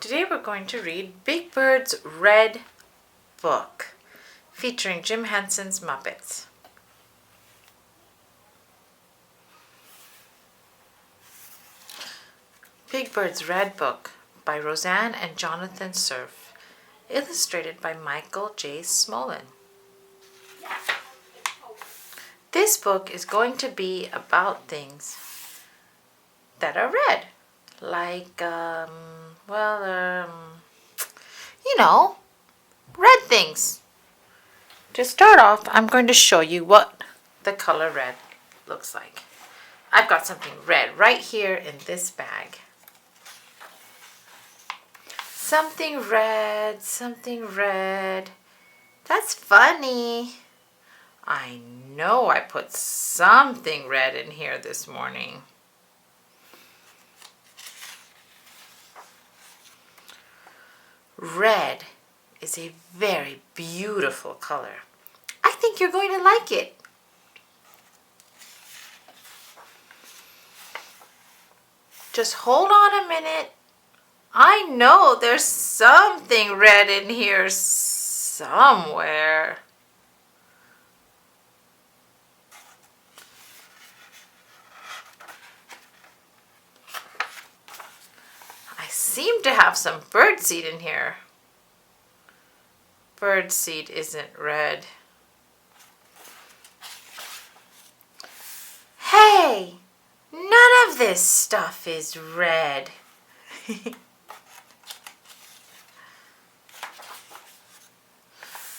Today we're going to read Big Bird's Red Book, featuring Jim Henson's Muppets. Big Bird's Red Book by Rosanne and Jonathan Cerf, illustrated by Michael J. Smollin. This book is going to be about things that are red, like, red things. To start off, I'm going to show you what the color red looks like. I've got something red right here in this bag. Something red. That's funny. I know I put something red in here this morning. Red is a very beautiful color. I think you're going to like it. Just hold on a minute. I know there's something red in here somewhere. I seem to have some birdseed in here. Birdseed isn't red. Hey, none of this stuff is red.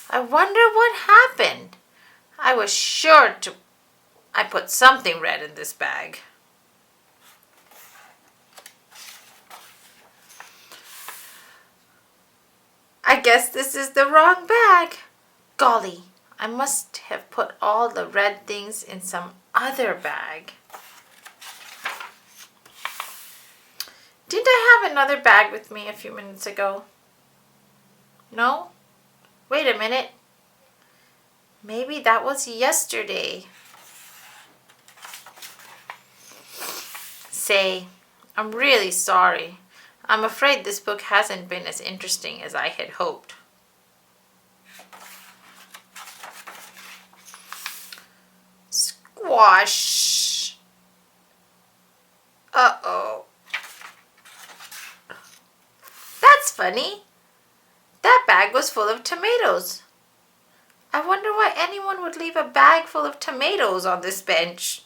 I wonder what happened. I was sure I put something red in this bag. I guess this is the wrong bag. Golly, I must have put all the red things in some other bag. Didn't I have another bag with me a few minutes ago? No? Wait a minute. Maybe that was yesterday. Say, I'm really sorry. I'm afraid this book hasn't been as interesting as I had hoped. Squash. Uh-oh. That's funny. That bag was full of tomatoes. I wonder why anyone would leave a bag full of tomatoes on this bench.